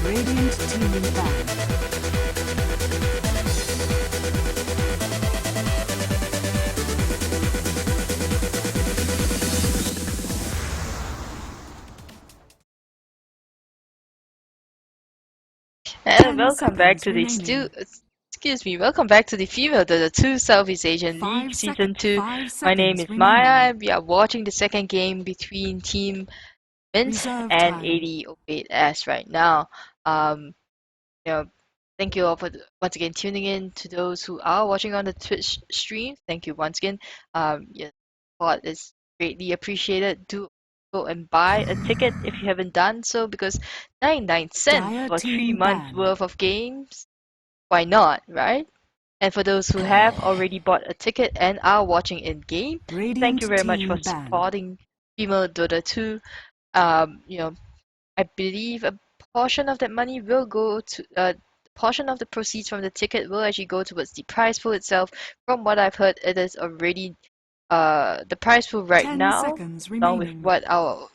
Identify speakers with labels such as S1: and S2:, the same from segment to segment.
S1: Radiant team ban.
S2: And welcome back to the welcome back to the Female Dota 2 Southeast Asian League Season 2. My name is Maya and we are watching the second game between Team Mint and 8008S right now. You know, thank you all for once again tuning in. To those who are watching on the Twitch stream, thank you once again. Your support is greatly appreciated. Do go and buy a ticket if you haven't done so, because 99 cents for 3 months worth of games, why not, right? And for those who have already bought a ticket and are watching in game, thank you very much for supporting Female Dota 2. I believe a portion of that money will go to portion of the proceeds from the ticket will actually go towards the prize pool itself. From what I've heard, it is already the prize pool right now, along with what our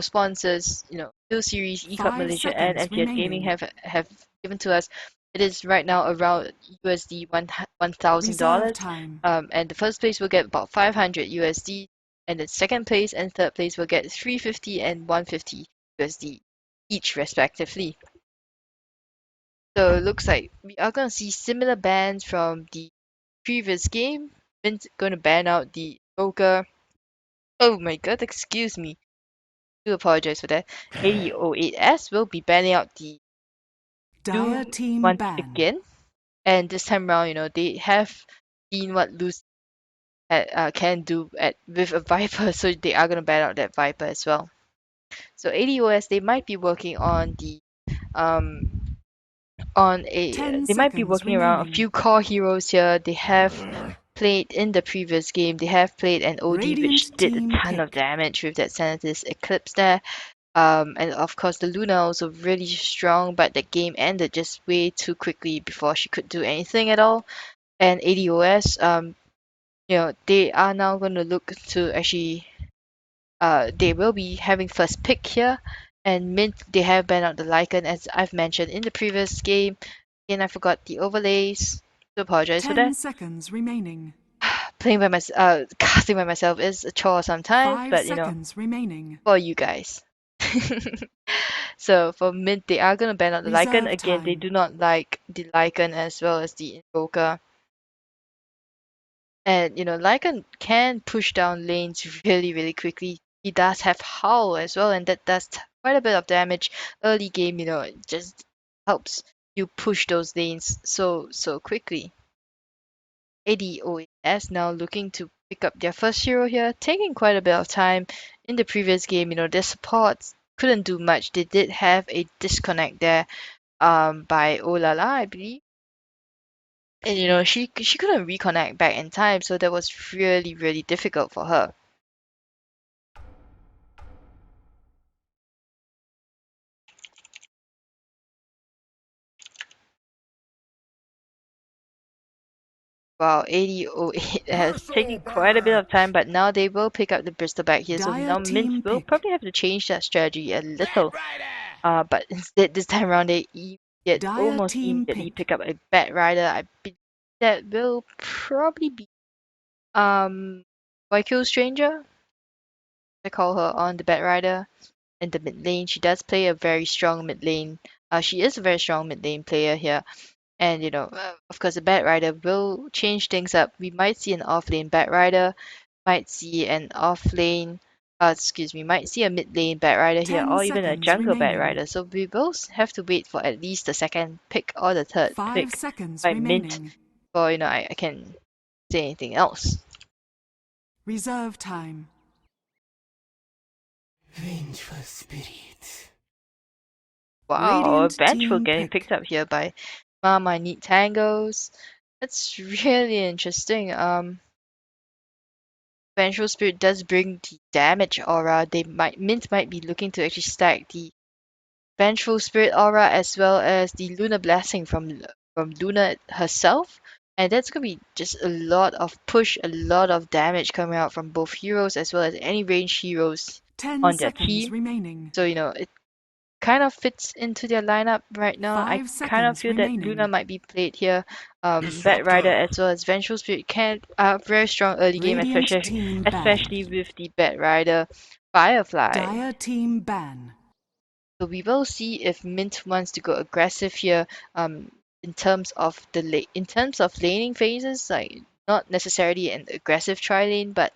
S2: sponsors, Bill Series, eClub Malaysia, and MTS Gaming have given to us. It is right now around USD $1,000. And the first place will get about 500 USD, and the second place and third place will get 350 and 150 USD each, respectively. So it looks like we are going to see similar bans from the previous game. Mint going to ban out the Joker. Oh my god, excuse me. I do apologize for that. 8008S will be banning out the Doom once again. And this time around, they have seen what Lucy can do with a Viper, so they are going to ban out that Viper as well. So 80OS, they might be working on the they might be working around a few core heroes here. They have played in the previous game. They have played an OD which did a ton of damage with that Sanitas Eclipse there. And of course the Luna also really strong, but the game ended just way too quickly before she could do anything at all. And 80OS, they are now going to look to actually they will be having first pick here. And Mint, they have banned out the Lycan, as I've mentioned in the previous game. Again, I forgot the overlays. So apologize for that.
S1: 10 seconds remaining.
S2: Casting by myself is a chore sometimes, but for you guys. So for Mint, they are gonna ban out the Lycan. Again, they do not like the Lycan as well as the Invoker. And Lycan can push down lanes really, really quickly. He does have Howl as well, and that does quite a bit of damage early game. It just helps you push those lanes so quickly. 80OS now looking to pick up their first hero here, taking quite a bit of time. In the previous game, their supports couldn't do much. They did have a disconnect there by Olala, I believe. And she couldn't reconnect back in time, so that was really, really difficult for her. Wow, 8008 has taken quite a bit of time, but now they will pick up the Bristol back here. So
S1: Dire
S2: now Mint
S1: team
S2: will
S1: pick.
S2: probably have to change that strategy a little. But instead this time around they get
S1: Dire
S2: almost
S1: team
S2: immediately
S1: pick.
S2: pick up a Bat Rider. I believe that will probably be Waikyo Stranger. I call her on the Bat Rider in the mid lane. She does play a very strong mid lane. She is a very strong mid lane player here. And of course, the Bat Rider will change things up. We might see an off lane Bat Rider, might see an off lane, might see a mid lane Bat Rider here,
S1: 10
S2: or even a
S1: seconds
S2: jungle Bat
S1: remaining.
S2: Rider. So we will have to wait for at least the second pick or the third
S1: 5
S2: pick
S1: seconds
S2: by Mint
S1: remaining.
S2: before I can say anything else.
S1: Reserve time.
S3: Vengeful spirit.
S2: Wow, a
S1: Radiant
S2: Vengeful
S1: team
S2: getting
S1: pick.
S2: picked up here by Mama Neat Tangos. That's really interesting. Vengeful Spirit does bring the damage aura. Mint might be looking to actually stack the Vengeful Spirit aura as well as the Lunar Blessing from Luna herself. And that's gonna be just a lot of push, a lot of damage coming out from both heroes as well as any ranged heroes
S1: 10
S2: on their
S1: seconds
S2: team.
S1: remaining.
S2: So it kind of fits into their lineup right now. I
S1: 5
S2: kind of
S1: seconds
S2: feel that Luna
S1: remaining.
S2: might be played here. Bat
S3: Disruptor.
S2: Rider as well as Vengeful Spirit can very strong early game,
S1: Radiant
S2: especially
S1: team
S2: especially
S1: banned.
S2: with the Bat Rider Firefly.
S1: Dire team ban.
S2: So we will see if Mint wants to go aggressive here. In terms of in terms of laning phases, like not necessarily an aggressive tri lane, but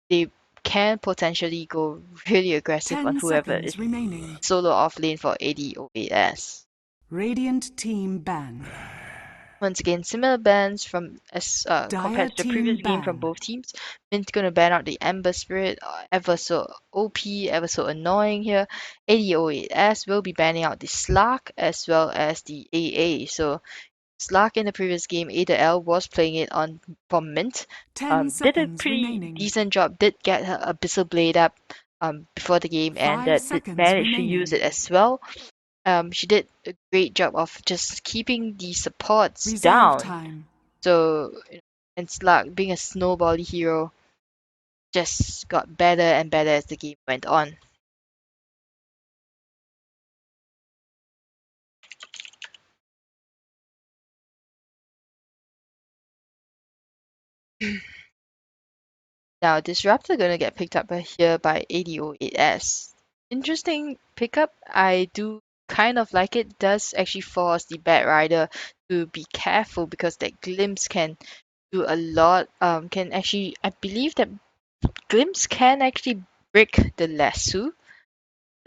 S2: they can potentially go really aggressive on
S1: 10
S2: whoever
S1: seconds
S2: is
S1: remaining.
S2: solo off lane for AD or AS.
S1: Radiant team ban.
S2: Once again, similar bans from as
S1: Dire
S2: compared to the
S1: team
S2: previous game from
S1: ban.
S2: both teams. Mint gonna ban out the Ember Spirit, ever so OP, ever so annoying here. AD08S will be banning out the Slark as well as the AA. So Slark in the previous game, A to L was playing it on from Mint.
S1: 10
S2: Did a
S1: seconds
S2: pretty
S1: remaining.
S2: decent job. Did get her Abyssal Blade up before the game, and
S1: 5
S2: did
S1: seconds
S2: manage to use
S1: remaining.
S2: it as well. She did a great job of just keeping the supports
S1: Reserve
S2: down.
S1: time.
S2: So, and Slug, being a snowball hero, just got better and better as the game went on. Now, Disruptor gonna get picked up here by AD08S. Interesting pickup. I do kind of like it. Does actually force the Bat Rider to be careful because that glimpse can do a lot. Can actually, I believe that glimpse can actually break the lasso.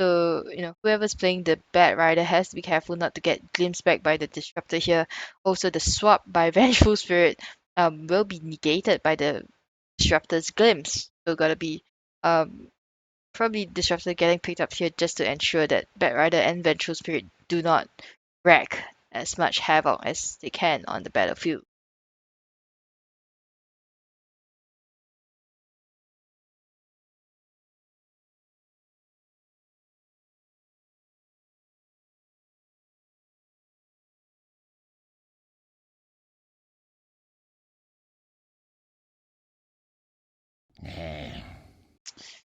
S2: So, whoever's playing the Bat Rider has to be careful not to get glimpsed back by the Disruptor here. Also, the swap by Vengeful Spirit will be negated by the Disruptor's glimpse. So, gotta be um, probably Disruptor getting picked up here just to ensure that Bat Rider and Vengeful Spirit do not wreak as much havoc as they can on the battlefield.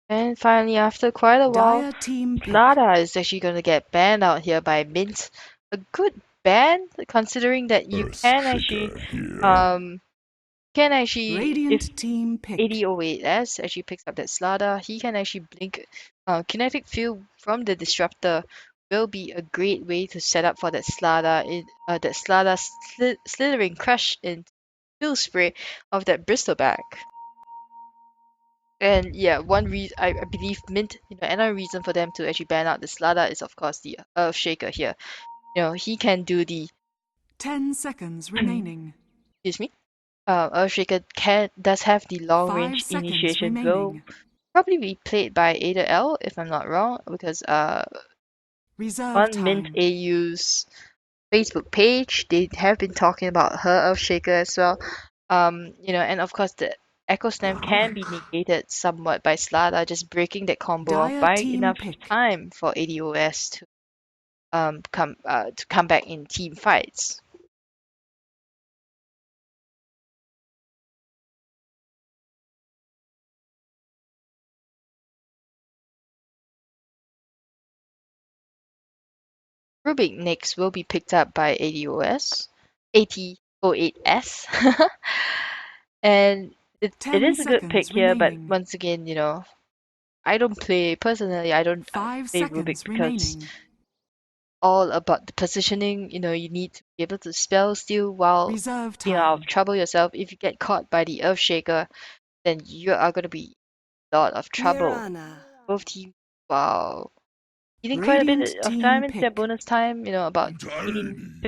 S2: And finally, after quite a while,
S1: Dire team pick.
S2: Slada is actually going to get banned out here by Mint. A good ban, considering that you
S3: Earthshaker here.
S2: if
S1: Radiant team pick.
S2: 8008S actually picks up that Slada, he can actually blink. Kinetic Field from the Disruptor will be a great way to set up for that Slada. That Slada slithering crush in Field Spray of that Bristleback. And yeah, one reason I believe Mint, another reason for them to actually ban out the Slada is of course the Earthshaker here. He can do the
S1: 10 seconds remaining.
S2: excuse me. Earthshaker does have the long
S1: 5
S2: range
S1: seconds
S2: initiation. Will
S1: remaining.
S2: probably be played by Ada L if I'm not wrong, because
S1: Reserve
S2: on
S1: time.
S2: MintAU's Facebook page they have been talking about her Earthshaker as well. And of course the Echo Slam can be negated somewhat by Slada, just breaking that combo off
S1: Dire
S2: by
S1: team
S2: enough
S1: pick.
S2: time for ADOS to come back in team fights. Rubik next will be picked up by ATO8S. And it
S1: 10
S2: is a good pick
S1: seconds
S2: here, but
S1: remaining.
S2: once again, I don't play, personally, I don't
S1: 5
S2: play Rubik
S1: seconds
S2: because
S1: remaining.
S2: all about the positioning. You need to be able to spell steal while
S1: Reserve
S2: out of
S1: time.
S2: trouble yourself. If you get caught by the Earthshaker, then you are going to be in a lot of trouble.
S3: Mirana.
S2: Both teams, wow. Needing quite a
S1: Radiant
S2: bit of
S1: team
S2: time into their
S1: pick.
S2: bonus time, about 18,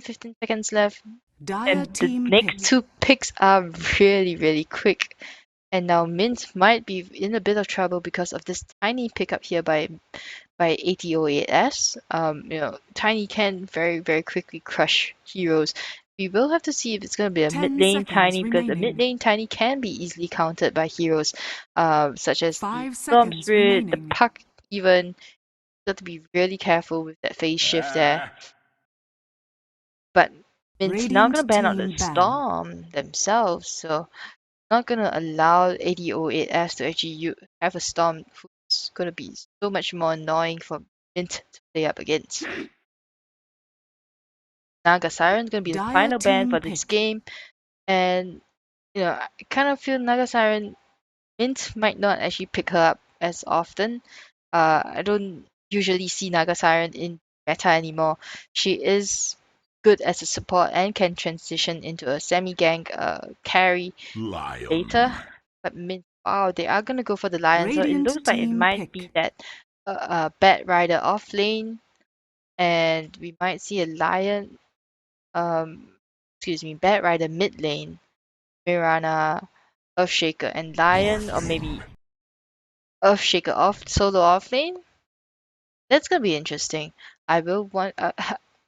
S2: 15 seconds left.
S1: Dire
S2: And the
S1: team
S2: next
S1: pick.
S2: two picks are really, really quick. And now Mint might be in a bit of trouble because of this tiny pickup here by ATO8S. Tiny can very, very quickly crush heroes. We will have to see if it's going to be a
S1: 10
S2: mid lane
S1: seconds
S2: Tiny, because a
S1: remaining.
S2: mid lane Tiny can be easily countered by heroes such as the
S1: 5
S2: Storm
S1: seconds
S2: Spirit, the
S1: remaining.
S2: Puck even. Got to be really careful with that phase shift there. But Mint's now going to
S1: Radiant
S2: ban out the
S1: team ban.
S2: Storm themselves, so not going to allow ADO8S to actually have a Storm who's going to be so much more annoying for Mint to play up against. Naga Siren's going to be the
S1: Dire
S2: final ban
S1: team
S2: for this
S1: pick.
S2: game, and I kind of feel Naga Siren, Mint might not actually pick her up as often. I don't usually see Naga Siren in meta anymore. She is good as a support and can transition into a semi-gank carry later. But Mint, wow, they are gonna go for the Lion, so it
S1: Radiant
S2: looks like it
S1: team
S2: might
S1: pick.
S2: be that Bat Rider off lane, and we might see a Lion, excuse me, Bat Rider mid lane, Mirana, Earthshaker, and Lion, or maybe Earthshaker solo off lane. That's gonna be interesting. I will want,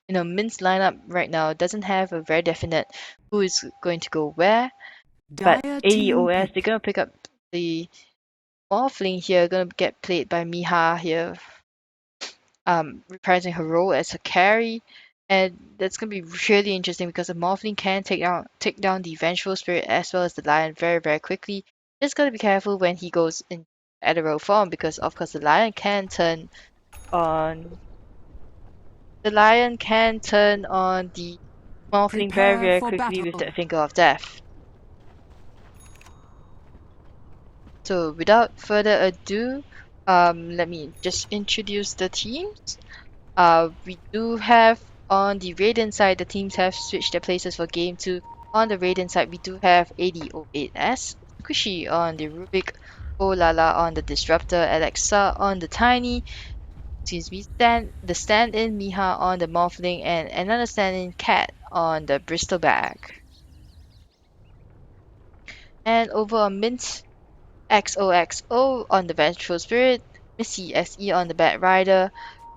S2: Mint's lineup right now doesn't have a very definite who is going to go where, but
S1: Dire team
S2: ADOS, they're
S1: pick.
S2: gonna pick up the Morphling here, gonna get played by Miha here, reprising her role as a carry, and that's gonna be really interesting because the Morphling can take down the Vengeful Spirit as well as the Lion very, very quickly. Just gotta be careful when he goes in Adderall form, because of course the Lion can turn on the Morphling very,
S1: Prepare
S2: very
S1: for
S2: quickly with
S1: battle.
S2: that Finger of Death. So without further ado, let me just introduce the teams. We do have on the Raiden side, the teams have switched their places for game 2. On the Raiden side, we do have ADO8S, Squishy on the Rubik, Olala on the Disruptor, Alexa on the Tiny, excuse me, the stand-in Miha on the Morphling, and another stand-in Cat on the Bristol Bag. And over on Mint, XOXO on the Vengeful Spirit, Missy SE on the Bat Rider,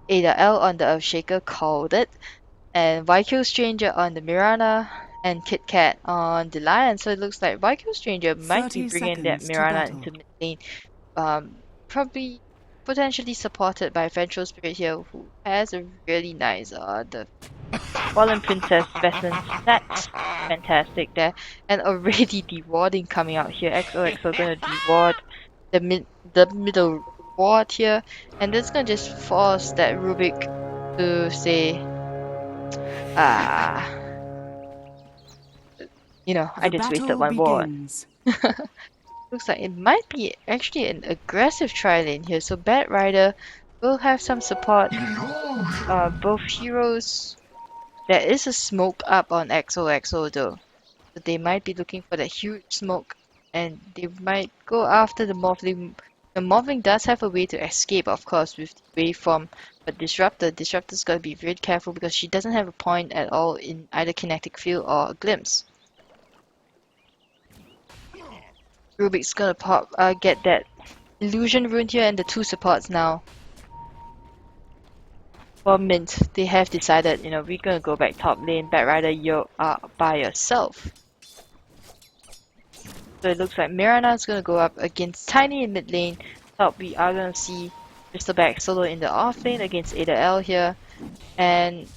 S2: Ada L on the Earthshaker, called it, and YQ Stranger on the Mirana, and Kit Kat on the Lion. So it looks like YQ Stranger might be
S1: 30
S2: bringing that
S1: seconds to
S2: Mirana
S1: battle.
S2: into mid lane, probably potentially supported by Vengeful Spirit here, who has a really nice the Fallen Princess specimen stats. Fantastic there. And already the warding coming out here. XOXO gonna deward the middle ward here. And that's gonna just force that Rubik to say, ah, I
S1: The
S2: just wasted
S1: battle
S2: one ward.
S1: begins.
S2: Looks like it might be actually an aggressive tri lane here. So Bat Rider will have some support. Both heroes. There is a smoke up on XOXO though. So they might be looking for that huge smoke, and they might go after the Morphling. The Morphling does have a way to escape, of course, with the waveform, but Disruptor's gotta be really careful because she doesn't have a point at all in either Kinetic Field or a Glimpse. Rubik's gonna get that Illusion Rune here and the two supports now. For Mint, they have decided, we're gonna go back top lane. Bat Rider, you are by yourself. So it looks like Mirana is gonna go up against Tiny in mid lane. Top, we are gonna see Bristleback solo in the off lane against Ada L here. And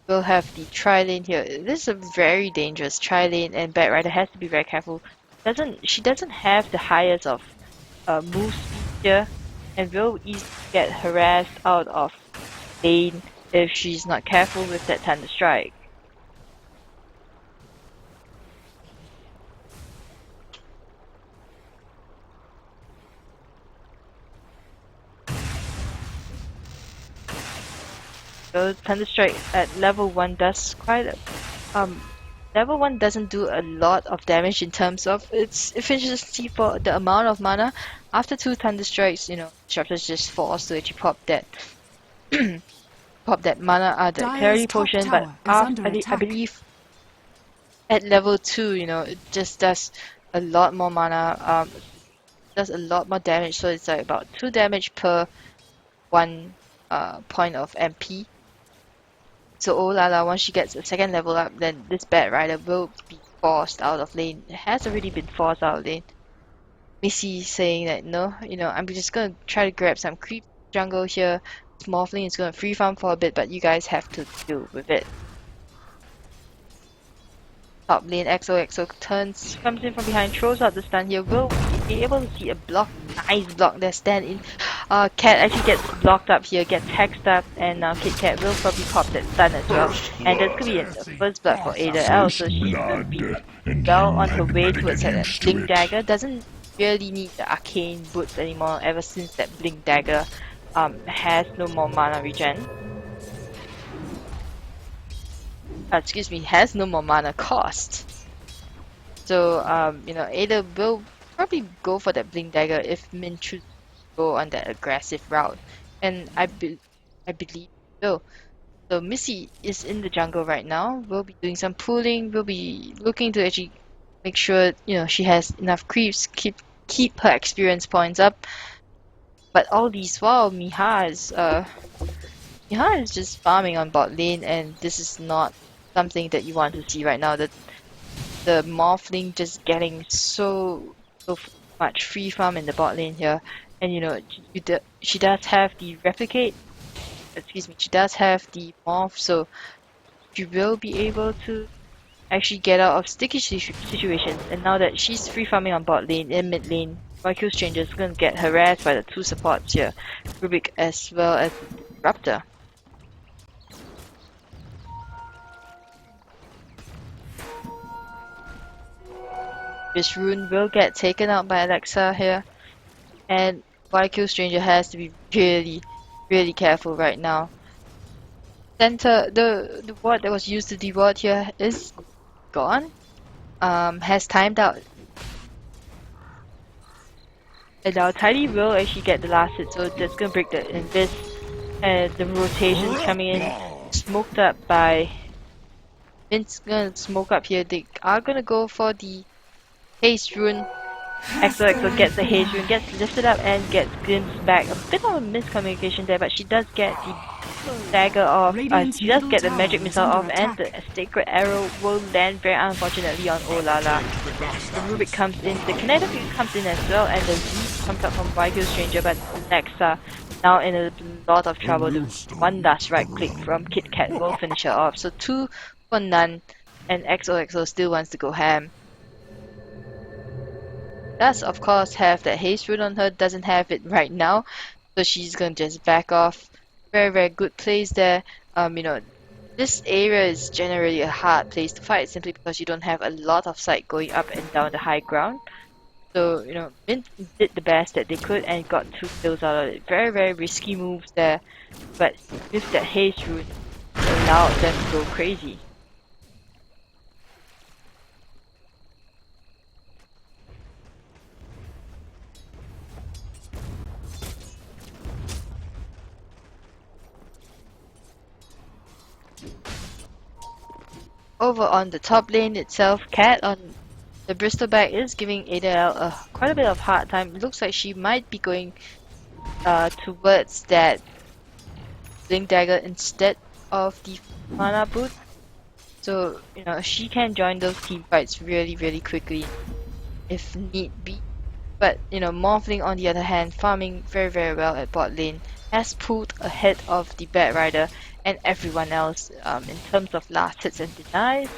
S2: we'll have the tri lane here. This is a very dangerous tri lane, and Bat Rider has to be very careful. She doesn't have the highest of move speed here, and will easily get harassed out of lane if she's not careful with that Thunder Strike. So Thunder Strike at level 1 does quite a, level 1 doesn't do a lot of damage in terms of its efficiency for the amount of mana. After 2 Thunder Strikes, Disruptor's just forced to actually pop that pop that mana, the
S1: Dire's
S2: clarity
S1: top
S2: potion, but
S1: tower is under
S2: I
S1: attack.
S2: believe at level 2, it just does a lot more mana, does a lot more damage, so it's like about 2 damage per 1 point of MP. So oh la la, once she gets a second level up, then this Bat Rider will be forced out of lane. It has already been forced out of lane. Missy saying that no, I'm just gonna try to grab some creep jungle here. Morphling is gonna free farm for a bit, but you guys have to deal with it. Top lane XOXO comes in from behind, throws out the stun here. Will be able to see a block, nice block there, stand in. Cat actually gets blocked up here, gets hexed up, and now Kit Kat will probably pop that stun as well. And that's gonna be a first blood for Ada L, so she's gonna be well on her way towards that Blink Dagger. Doesn't really need the arcane boots anymore ever since that Blink Dagger has no more mana regen. Excuse me, has no more mana cost. So, Ada will probably go for that Blink Dagger if Min chooses to go on that aggressive route. And I believe so. So Missy is in the jungle right now. We'll be doing some pooling. We'll be looking to actually make sure, she has enough creeps, keep her experience points up. But all these while, Miha is just farming on bot lane, and this is not something that you want to see right now. The Morphling just getting so much free farm in the bot lane here, and she does have the replicate. Excuse me, she does have the morph, so she will be able to actually get out of sticky situations. And now that she's free farming on bot lane, in mid lane, YQ Stranger is gonna get harassed by the 2 supports here, Rubik as well as Raptor. This rune will get taken out by Alexa here, and YQ Stranger has to be really careful right now. Center, the ward that was used to deward here is gone. Has timed out. And now Tidy will actually get the last hit, so that's gonna break the invis. And the rotations coming in, smoked up by Vince. Gonna smoke up here. They are gonna go for the haste rune. XOXO gets the haste rune, gets lifted up and gets glimpsed back. A bit of a miscommunication there, but she does get the dagger off. She does get the magic missile off, and the sacred arrow will land very unfortunately on Olala. The Rubik comes in, the kinetic comes in as well, and the Z comes up from YQ Stranger, but Alexa now in a lot of trouble. The one last right click from Kit Kat will finish her off. So 2 for none, and XOXO still wants to go ham. Does of course have that haste rune on her, doesn't have it right now, so she's gonna just back off. Very good plays there. This area is generally a hard place to fight simply because you don't have a lot of sight going up and down the high ground. So, Mint did the best that they could and got 2 kills out of it. Very risky moves there, but with that haste rune, it allowed them to go crazy. Over on the top lane itself, Cat on the Bristol bag is giving Ada quite a bit of hard time. It looks like she might be going towards that Blink Dagger instead of the mana boot. So, she can join those team fights really quickly if need be. But, Morphling on the other hand, farming very well at bot lane, has pulled ahead of the Bat Rider and everyone else in terms of last hits and denies,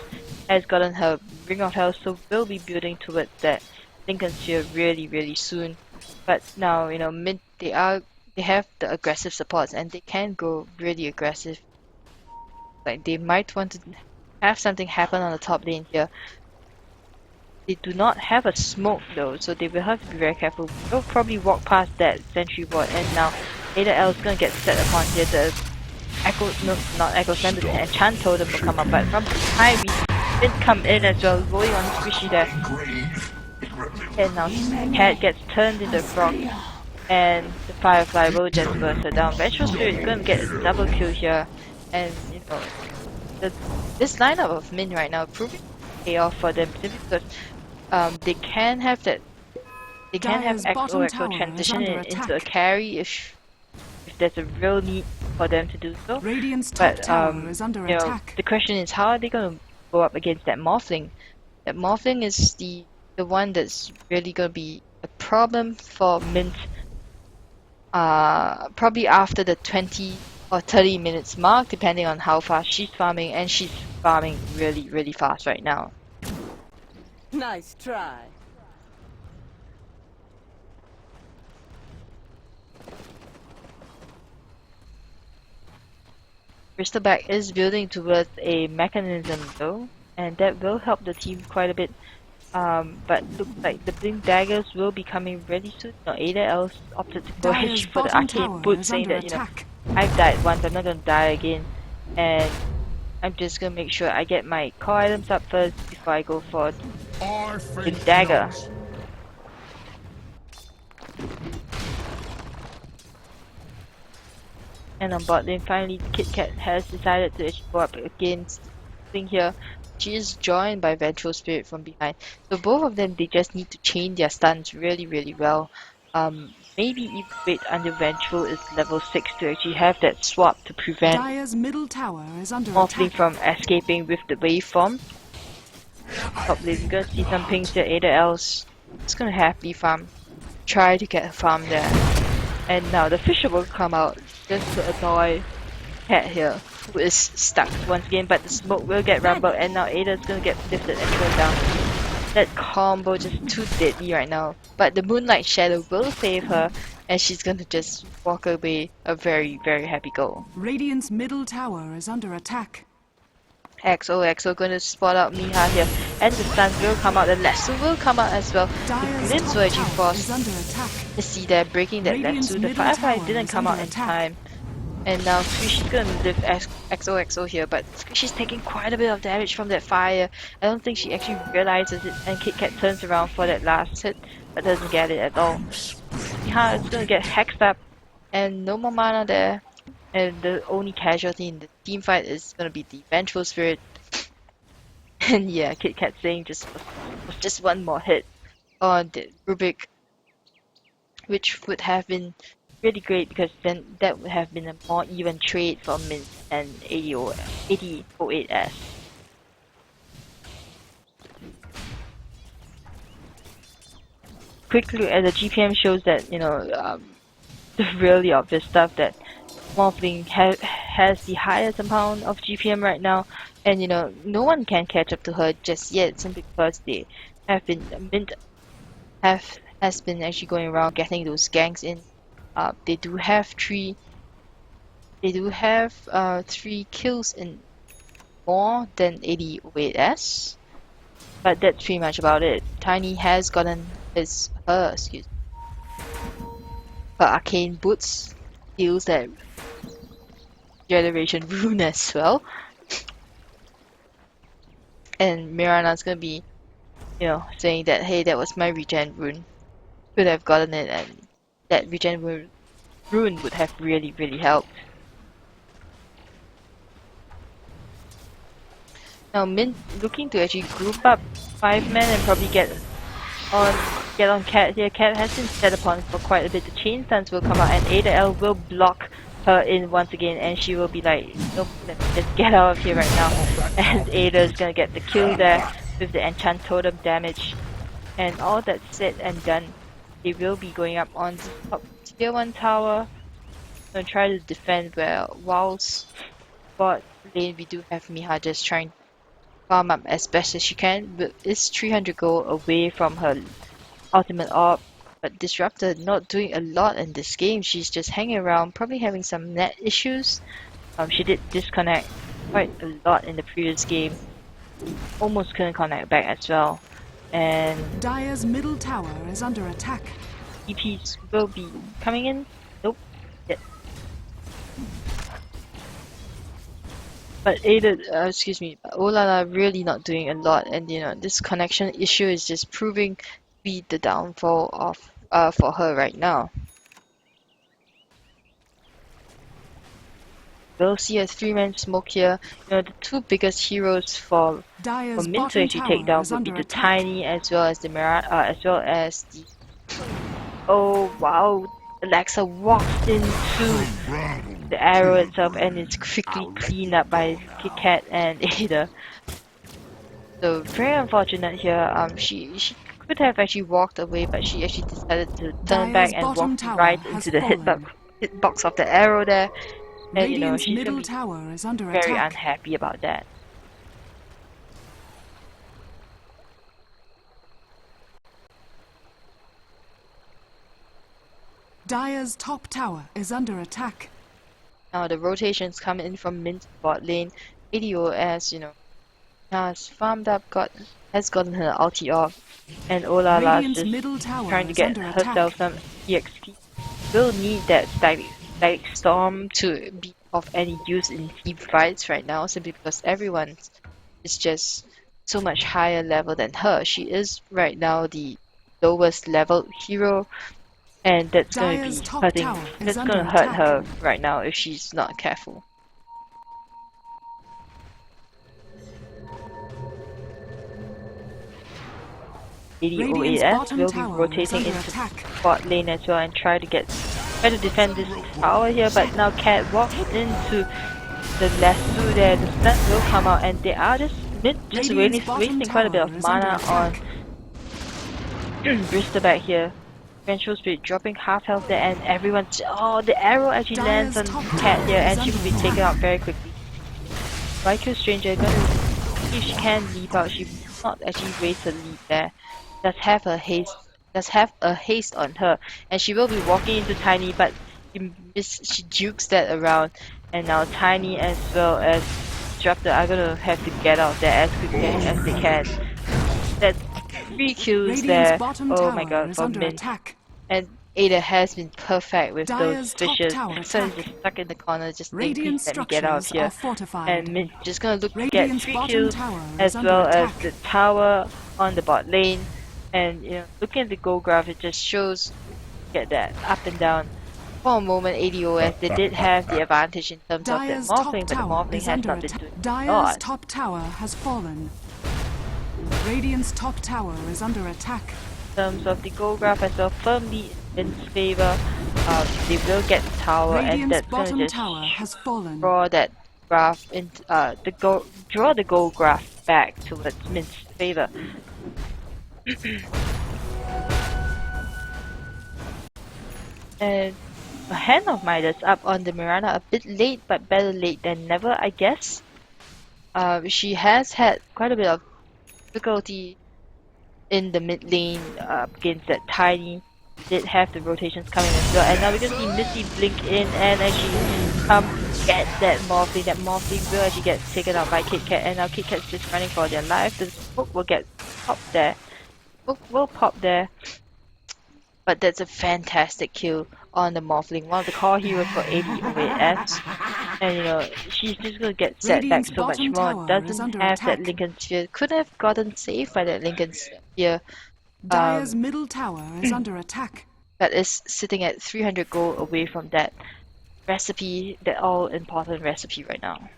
S2: has gotten her Ring of Hell, so will be building towards that Lincoln Sphere really soon. But now, Mint, they are they have the aggressive supports and they can go really aggressive. Like they might want to have something happen on the top lane here. They do not have a smoke though, so they will have to be very careful. They'll probably walk past that sentry ward, and now Ada L is gonna get set upon here. The Echo, no, not Echo Slam, the Enchant Totem will come up, but from behind we did come in as well, rolling on Squishy there. And now Cat gets turned into a frog, and the Firefly will just burst her down. Vengeful Spirit is gonna get a double kill here, and you know, this lineup of Min right now proving to pay off for them simply because they can have that. They can have XOXO transition into a carry if there's a real need for them to do so. But the question is, how are they going to go up against that Morphling? That Morphling is the one that's really going to be a problem for Mint. Probably after the 20 or 30 minutes mark, depending on how fast she's farming, and she's farming really, really fast right now.
S3: Nice try.
S2: Bristleback is building towards a mechanism though, and that will help the team quite a bit. But looks like the Blink Daggers will be coming really soon. No, Ada L opted to go ahead for the arcade boot, saying that, you know, I've died once, I'm not gonna die again, and I'm just gonna make sure I get my core items up first before I go for the dagger. And on bot lane, finally Kit Kat has decided to actually go up against thing here. She is joined by Vengeful Spirit from behind. So both of them, they just need to chain their stuns really, really well. Maybe even wait until Vengeful is level 6 to actually have that swap to prevent Morphling from escaping with the waveform. Top lane, we're gonna see some pings here. Ada L's it's gonna happily farm. Try to get a farm there. And now the Fisher will come out just to annoy Cat here, who is stuck once again, but the smoke will get rumbled, and now Ada's gonna get lifted and thrown down. That combo just too deadly right now. But the Moonlight Shadow will save her, and she's gonna just walk away a very, very happy goal.
S1: Radiant's middle tower is under attack.
S2: XOXO gonna spot out Miha here, and the stuns will come out, the lasso will come out as well. The Blitz will actually force to see there breaking that lasso. The Firefly didn't come out in time. And now Squishy's gonna live XOXO here, but Squishy's taking quite a bit of damage from that fire. I don't think she actually realizes it, and Kit Kat turns around for that last hit, but doesn't get it at all. Miha is gonna get hexed up, and no more mana there. And the only casualty in the team fight is gonna be the Vengeful Spirit. And yeah, Kit Kat saying was just one more hit on the Rubik, which would have been really great because then that would have been a more even trade for Mint and 8008S. Quick look at the GPM shows that, you know, the really obvious stuff that Morphling has the highest amount of GPM right now, and you know, no one can catch up to her just yet, simply because they have been Mint has been actually going around getting those ganks in. They do have three kills in more than 8008S, but that's pretty much about it. Tiny has gotten her arcane boots, deals that generation rune as well. And Mirana's gonna be, you know, saying that, hey, that was my regen rune. Could have gotten it, and that regen rune would have really, really helped. Now Mint looking to actually group up 5 men and probably get on Cat here. Cat has been set upon for quite a bit. The chain stuns will come out, and Ada L will block her in once again, and she will be like, nope, let's get out of here right now. And Ada is gonna get the kill there with the enchant totem damage. And all that's said and done, they will be going up on the top tier 1 tower. Gonna try to defend well, whilst bot lane we do have Miha just trying to farm up as best as she can, but it's 300 gold away from her ultimate orb. But Disruptor not doing a lot in this game. She's just hanging around, probably having some net issues. She did disconnect quite a lot in the previous game. Almost couldn't connect back as well. And
S1: Dire's middle tower is under attack.
S2: EPs will be coming in. Nope. Yet. But Olala really not doing a lot, and this connection issue is just proving to be the downfall of for her right now. We'll see a 3-man smoke here. The two biggest heroes for Mint to actually take down would be the Tiny as well as the as well as the. Oh wow! Alexa walks into the arrow itself and it's quickly cleaned up by KitKat and Ada. So very unfortunate here. She could have actually walked away, but she actually decided to turn back and walk right into the hitbox of the arrow there. And she's
S1: middle tower is under
S2: very
S1: attack.
S2: unhappy about that.
S1: Dire's top tower is under attack.
S2: Now the rotations come in from Mint bot lane. ADOS, has farmed up, has gotten her ulti off, and Olala is just trying to get herself some EXP. Will need that static storm to be of any use in team fights right now, simply because everyone is just so much higher level than her. She is right now the lowest level hero. And that's going to be hurting. That's going to hurt her right now if she's not careful. ADOAS will be rotating into bot lane as well and try to defend this tower here. But now Cat walks into the lasso there. The stun will come out, and they are just really wasting quite a bit of mana on Bristol back here. Vengeful Spirit dropping half health there, and everyone's the arrow actually lands on Cat here, and she will be taken out very quickly. YQ Stranger gonna see if she can leap out. She will not actually waste a leap there. Does have a haste on her, and she will be walking into Tiny, but she jukes that around, and now Tiny as well as Disruptor are gonna have to get out there as quickly as they can. That's 3 kills there. Oh my god, for Mint. And Ada has been perfect with those fishes. So just stuck in the corner, just think, please let me get out of here. And Mint just gonna look to get 3 kills as well as the tower on the bot lane. And looking at the goal graph, it just shows get that up and down. For a moment, ADOS, they did have the advantage in terms of the morphling, but the morphling has not been doing a lot.
S1: Dire's top tower has fallen. Radiant's top tower is under attack.
S2: In terms of the goal graph as well, firmly in favor. They will get the tower, and that's going to just draw that graph in draw the goal graph back towards Mint's favor. And a Hand of Midas up on the Mirana a bit late, but better late than never, I guess. She has had quite a bit of difficulty in the mid lane against that Tiny. Did have the rotations coming as well, and now we can see Misty blink in and actually get that Morphling. That Morphling will actually get taken out by KitKat, and now KitKat's just running for their life. The smoke will get popped there. Smoke will pop there. But that's a fantastic kill on the Morphling, one of the core heroes for ADOAS. And she's just gonna get set back so much more. Doesn't have that Lincoln Sphere. Could have gotten saved by that Lincoln Sphere.
S1: Dire's middle tower is under attack.
S2: That is sitting at 300 gold away from that recipe, that all important recipe right now.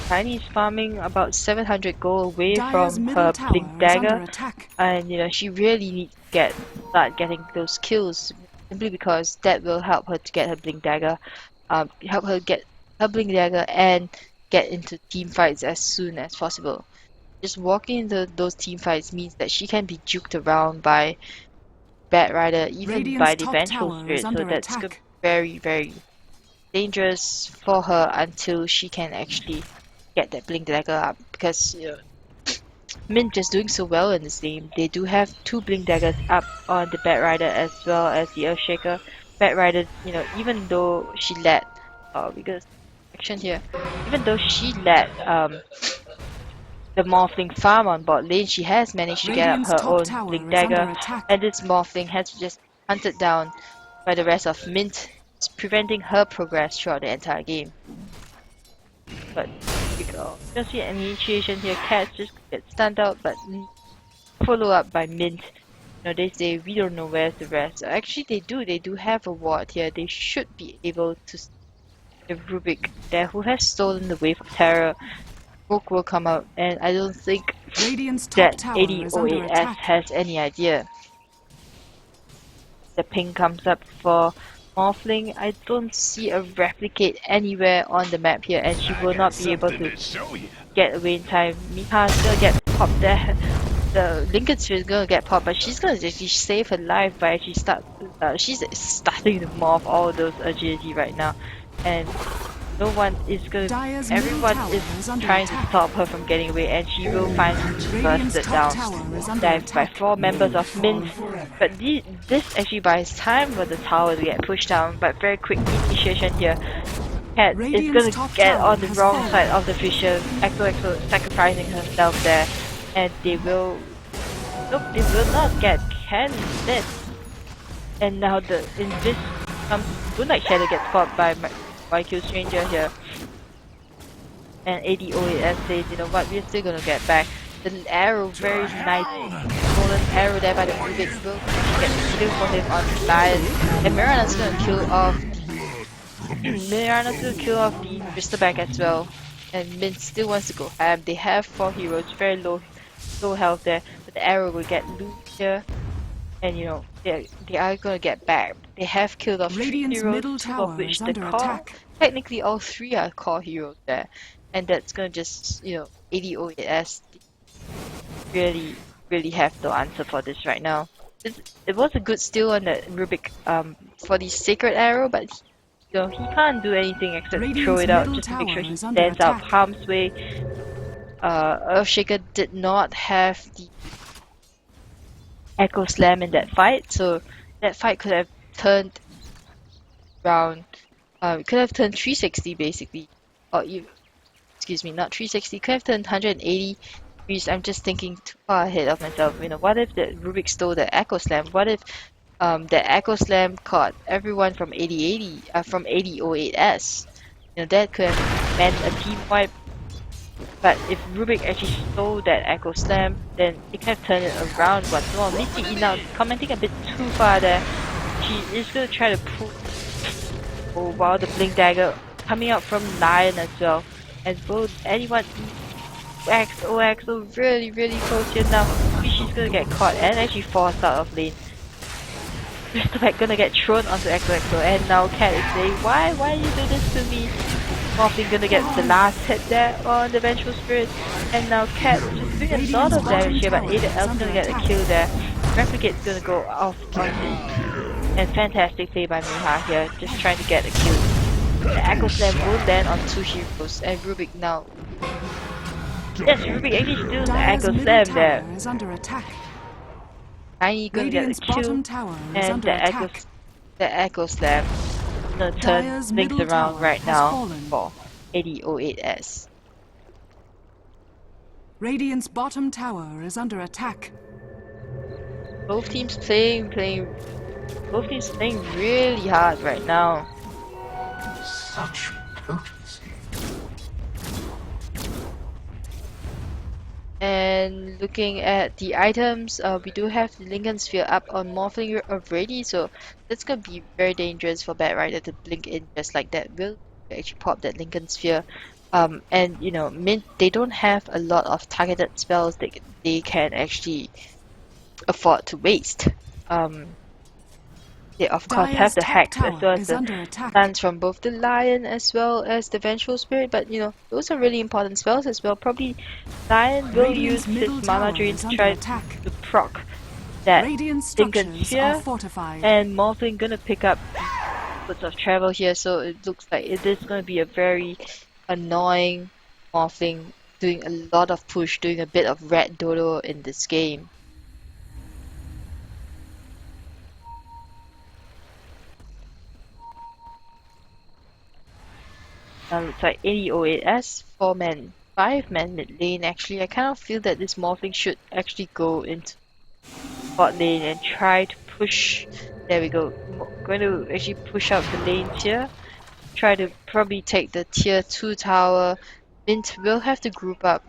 S2: Tiny's farming about 700 gold away from her Blink Dagger, and she really needs to start getting those kills, simply because that will help her to get her Blink Dagger, help her get her Blink Dagger and get into team fights as soon as possible. Just walking into those team fights means that she can be juked around by Bat Rider, even by the Vengeful Spirit, so that's very, very dangerous for her until she can actually get that Blink Dagger up, because Mint just doing so well in this game. They do have 2 Blink Daggers up on the Bat Rider as well as the Earthshaker. Bat Rider, you know, even though she let, because action here, even though she let the Morphling farm on bot lane, she has managed to get up
S1: Radiant's
S2: her
S1: top
S2: own
S1: tower
S2: Blink
S1: is under
S2: Dagger,
S1: attack.
S2: and this Morphling has just hunted down by the rest of Mint, preventing her progress throughout the entire game. But here we go. Don't see any initiation here. Cats just get stunned out, but follow up by Mint. You know, they say we don't know where's the rest. Actually, they do. They do have a ward here. They should be able to see the Rubik there, who has stolen the Wave of Terror. Smoke will come out, and I don't think
S1: Radiant's top
S2: that
S1: tower is under
S2: 8008S
S1: attack.
S2: has any idea. The ping comes up for Morphling. I don't see a replicate anywhere on the map here, and she will not be able to get away in time. Miha's gonna get popped there. The Lincoln Sphere is gonna get popped, but she's gonna actually save her life by actually she's starting to morph all those agility right now, and no one is gonna.
S1: Dyer's
S2: Everyone
S1: middle tower
S2: is
S1: is under
S2: trying
S1: attack.
S2: to stop her from getting away, and she will finally
S1: Radiant's
S2: bursted
S1: top
S2: down.
S1: tower is under
S2: Dived by
S1: attack.
S2: 4 members of Mint, but this actually buys time for the tower to get pushed down. But very quick initiation here. Cat is
S1: Radiant's
S2: gonna
S1: top
S2: get
S1: tower
S2: on the
S1: has
S2: wrong
S1: fallen.
S2: side of the fissure. Exo sacrificing herself there, and they will. Nope, they will not get Cat instead. And now the Invis comes. Moonlight Shadow gets caught by YQ Stranger here. And 8008S says, you know what, we're still gonna get back. The arrow, very nice golden arrow there by the Rubik will get the kill for him on the Lion. And Mirana's gonna kill off the Bristleback as well. And Mint still wants to go ham. They have 4 heroes, very low health there, but the arrow will get loose here. And you know, they are gonna get back. They have killed off 3
S1: Radiant's
S2: heroes,
S1: middle
S2: 2 of
S1: tower
S2: which
S1: is
S2: the
S1: under
S2: core.
S1: attack.
S2: Technically all 3 are core heroes there. And that's gonna just, you know, 8008S really have no answer for this right now. It was a good steal on that Rubik for the Sacred Arrow, but you know, he can't do anything except throw it out just to make sure he stands out of harm's way. Earthshaker did not have the Echo Slam in that fight, so that fight could have turned around. It could have turned 360 basically, or you, excuse me, not 360. Could have turned 180 degrees. I'm just thinking too far ahead of myself. You know, what if the Rubik stole the Echo Slam? What if the Echo Slam caught everyone from 8008S? You know, that could have meant a team wipe. But if Rubik actually stole that Echo Slam, then it can turn it around once more. Misty now commenting a bit too far there. She is gonna try to pull. Oh wow, the Blink Dagger coming out from Lion as well. And both anyone OXO really close here now. She's gonna get caught and actually forced out of lane. Bristleback gonna get thrown onto XOXO, and now Cat is saying, why you do this to me? Morphling gonna get the last hit there on the Vengeful Spirit, and now Cat just doing a lot of damage here, but El's gonna get a kill there. Replicate's gonna go off on him. And fantastic play by Miha here, just trying to get a kill. The Echo Slam will land on 2 heroes, and Rubik now. Yes, Rubik actually steals the Echo Slam there.
S1: Is under attack.
S2: Tiny gonna get a kill, and the Echo Slam gonna turn things around right now for 8008S.
S1: Radiant's bottom tower is under attack.
S2: Both teams playing really hard right now.
S4: Such potency.
S2: And looking at the items, we do have the Lincoln Sphere up on Morphling already, so that's gonna be very dangerous for Bat Rider to blink in just like that. Will actually pop that Lincoln Sphere. And you know, Mint, they don't have a lot of targeted spells that they can actually afford to waste. They of course have the hacks as well as the stuns from both the Lion as well as the Vengeful Spirit, but you know, those are really important spells as well. Probably Lion will use his mana drain to try to proc that Lincoln Sphere, and Morphling gonna pick up bits of travel here, so it looks like it is gonna be a very annoying Morphling doing a lot of push, doing a bit of red dodo in this game. Now looks like 8008S, 4-man, 5-man mid lane. Actually, I kind of feel that this Morphling should actually go into bot lane and try to push. There we go. Going to actually push out the lanes here. Try to probably take the tier 2 tower. Mint will have to group up.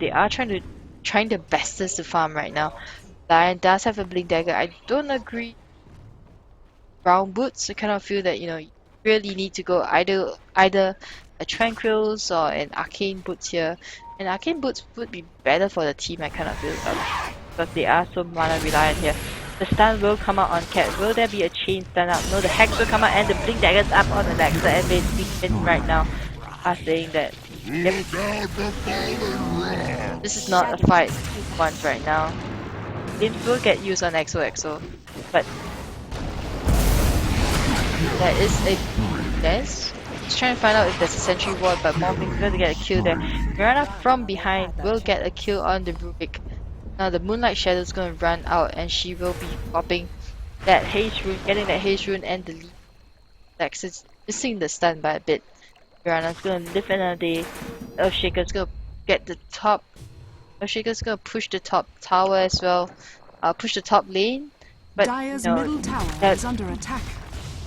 S2: They are trying their bestest to farm right now. Lion does have a blink dagger. I don't agree. Brown boots. I kind of feel that you really need to go either a tranquils or an arcane boots here. And arcane boots would be better for the team. I kind of feel because they are so mana reliant here. The stun will come out on Cat. Will there be a chain stun out? No, the hex will come out and the blink dagger's up on Alexa, and basically Min right now are saying that this is not a fight once right now. It will get used on XOXO, but there is a dance. Just trying to find out if there's a sentry ward, but Morphling's going to get a kill there. Mirana from behind will get a kill on the Rubik. Now the Moonlight Shadow is going to run out and she will be popping that haste rune, getting that haste rune and the lead. Lex is missing the stun by a bit. Mirana's going to live another day. Earthshaker's going to get the top. Earthshaker's going to push the top tower as well. Push the top lane. But
S1: Dire's middle tower is under attack.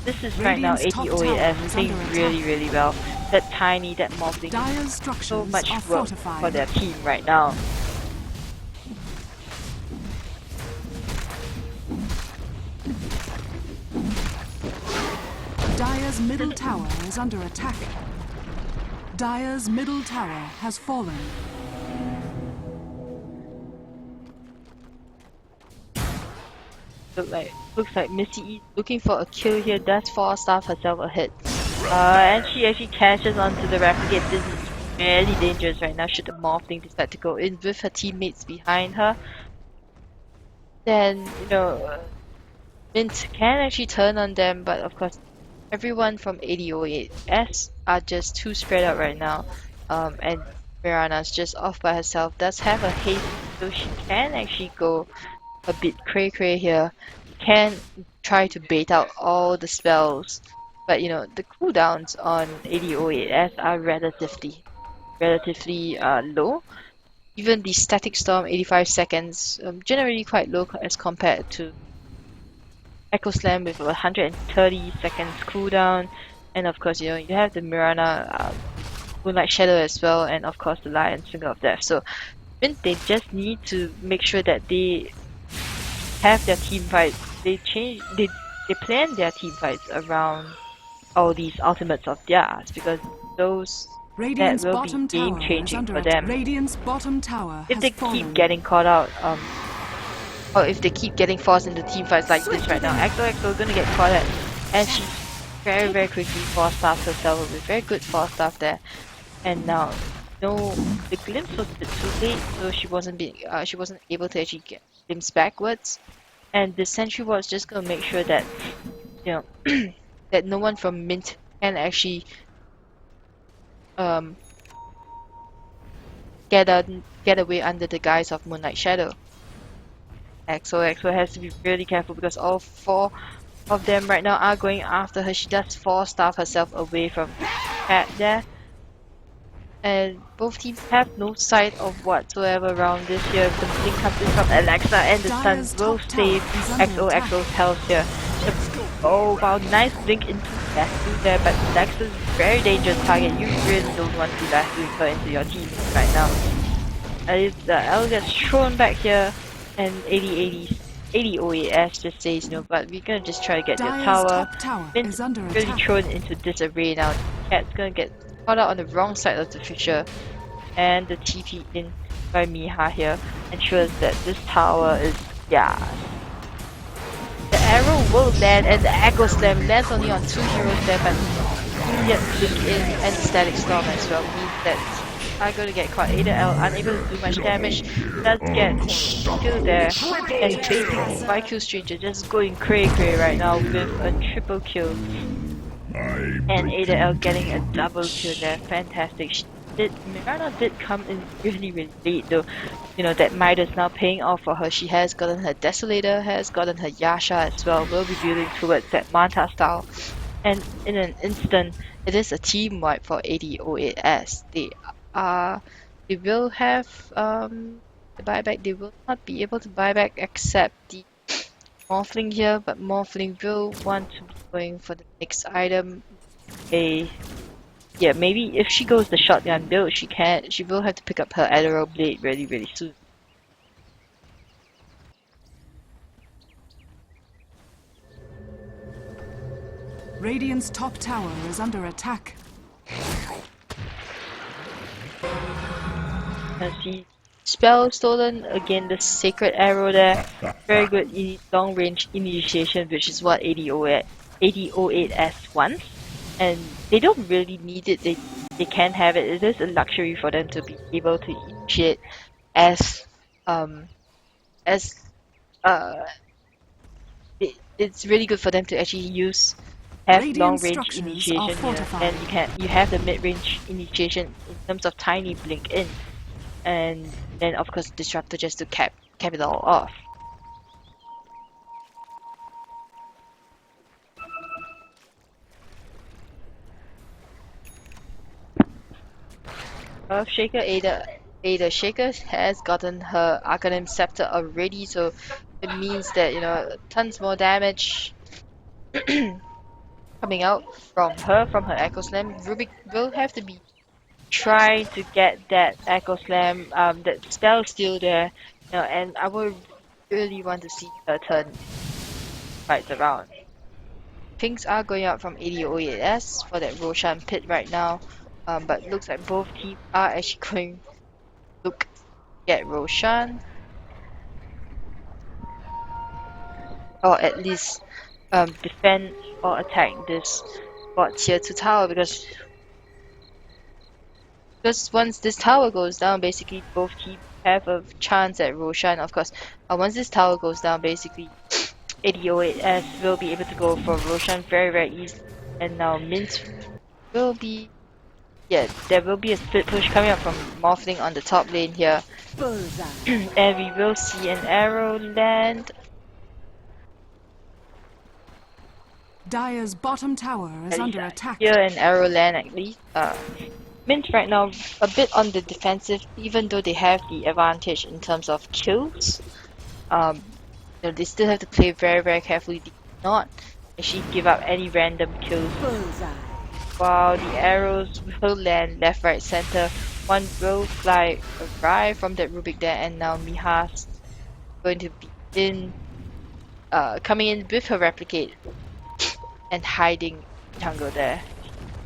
S2: This is right now 8008S playing really well. That tiny, that Morphling,
S1: Dire's structures
S2: so much
S1: are
S2: work
S1: fortified.
S2: for their team right now.
S1: Dire's middle tower is under attack. Dire's middle tower has fallen.
S2: Looks like Missy E looking for a kill here, does 4-staff herself a hit. And she actually catches onto the replicate. This is really dangerous right now should the Morphling decide to go in with her teammates behind her. Then, Mint can actually turn on them, but of course everyone from 8008S are just too spread out right now. And Mirana's just off by herself, does have a haste, so she can actually go a bit cray here. Can try to bait out all the spells, but the cooldowns on 8008S are relatively low. Even the static storm 85 seconds, generally quite low as compared to Echo Slam with 130 seconds cooldown, and of course you have the Mirana Moonlight Shadow as well, and of course the Lion's Finger of Death. So they just need to make sure that they have their team fights. They plan their team fights around all these ultimates of theirs, because those
S1: Radiant's
S2: that will
S1: bottom
S2: be game
S1: tower is
S2: changing
S1: under
S2: for
S1: attack.
S2: them.
S1: Radiant's bottom tower
S2: If
S1: has
S2: they
S1: fallen.
S2: keep getting caught out, or if they keep getting forced into team fights like this right now, XOXO is gonna get caught at, and she very quickly 4-staff herself with very good 4-staff there. And now, the glimpse was a bit too late, so she wasn't able to actually get glimpse backwards. And the sentry was just gonna make sure that that no one from Mint can actually get away under the guise of Moonlight Shadow. XOXO has to be really careful because all 4 of them right now are going after her. She does 4-staff herself away from Cat there. And both teams have no sight of whatsoever around this here. The blink comes in from Alexa and the stun will save XOXO's health here. Oh wow, nice blink into Lassie there, but Alexa's very dangerous target. You really don't want to be Lassie her into your team right now. The L gets thrown back here, and 8008S just says no, but we're gonna just try to get
S1: Dire's
S2: your tower.
S1: top tower
S2: Been
S1: is under
S2: really
S1: attack.
S2: thrown into disarray now. Cat's gonna get caught out on the wrong side of the picture, and the TP in by Miha here ensures that this tower is The arrow will land and the Echo Slam lands only on 2 heroes there, but immediate blink in and Static Storm as well means that are going to get caught. Ada unable to do much damage, does get killed there, and basically YQ Stranger just going cray right now with a triple kill. And Ada getting a double kill there, fantastic. Mirana did come in really, really late though. You know, that might is now paying off for her. She has gotten her Desolator, has gotten her Yasha as well. Will be building towards that Manta style. And in an instant, it is a team wipe for AD08S. They will have the buyback. They will not be able to buy back except the Morphling here, but Morphling will want to be going for the next item. Yeah, maybe if she goes the shotgun build, she will have to pick up her Adderall Blade really, really soon.
S1: Radiant's top tower is under attack.
S2: And see spell stolen again, the Sacred Arrow there. Very good long range initiation, which is what AD08S wants. And they don't really need it, they can have it. It is a luxury for them to be able to initiate as it's really good for them to actually have long range initiation here. And you have the mid range initiation in terms of tiny blink in. And then of course Disruptor just to cap it all off. Shaker Ada Shaker has gotten her Arcanum Scepter already, so it means that, you know, tons more damage coming out from her Echo Slam. Rubik will have to be trying to get that Echo Slam, that spell still there, you know, and I would really want to see her turn fights around. Pings are going out from AD08S for that Roshan pit right now, but looks like both teams are actually going to look at Roshan, or at least defend or attack this bot tier 2 tower, because once this tower goes down, basically both teams have a chance at Roshan. Of course, once this tower goes down, basically AD08S will be able to go for Roshan very, very easily. And now Mint will be... yeah, there will be a split push coming up from Morphling on the top lane here. And we will see an arrow land.
S1: Dire's bottom tower is under attack.
S2: Here an arrow land at least. Mint right now a bit on the defensive, even though they have the advantage in terms of kills. You know, they still have to play very, very carefully. They cannot actually give up any random kills. While the arrows will land left, right, center. One will fly arrive from that Rubik there, and now Miha's going to be coming in with her replicate and hiding jungle there.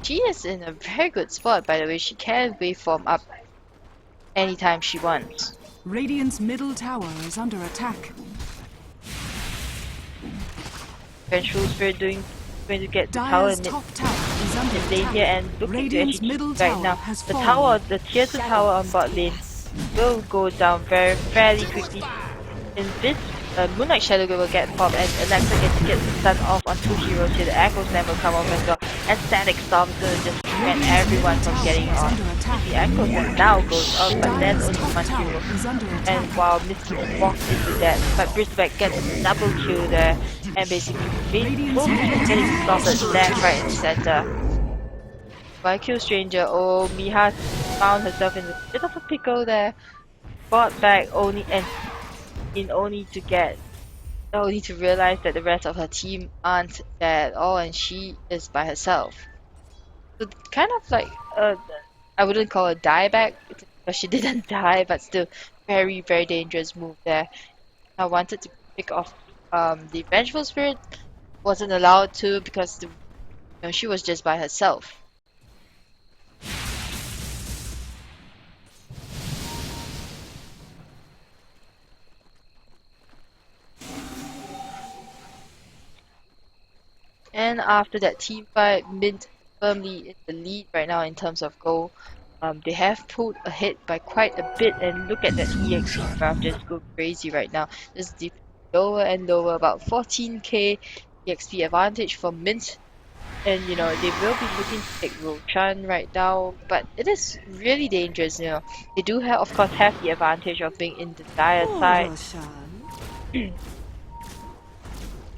S2: She is in a very good spot, by the way. She can waveform up anytime she wants.
S1: Radiant's middle tower is under attack.
S2: Vengeful Spirit going to get the tower in
S1: top tower is under
S2: lane
S1: attack.
S2: here, and looking
S1: Radiant's
S2: to
S1: middle
S2: actually right
S1: tower
S2: now.
S1: has
S2: The
S1: fallen.
S2: tower, the tier 2 tower on bot lane will go down fairly quickly. In this, Moonlight Shadow will get popped, and Alexa gets the stun off on two heroes here. The Echo Slam will come off as well, and Static Storm is going to just prevent everyone from getting on. The Echo Slam now goes off, but then only one hero. And while Misty walks into that, but Bristleback gets a double kill there, and basically both teams getting slaughtered left, right, and center. By Kill Stranger, oh, Miha found herself in a bit of a pickle there. Bought back only to realize that the rest of her team aren't there at all, and she is by herself. So kind of like I wouldn't call it dieback because she didn't die, but still very, very dangerous move there. I wanted to pick off the Vengeful Spirit, wasn't allowed to because she was just by herself. And after that team fight, Mint firmly in the lead right now in terms of gold. They have pulled ahead by quite a bit, and look at that EXP graph just go crazy right now. Just lower and lower, about 14k EXP advantage for Mint. And you know, they will be looking to take Roshan right now, but it is really dangerous, you know. They do have, of course, have the advantage of being in the dire
S3: Oh,
S2: side,
S3: Roshan.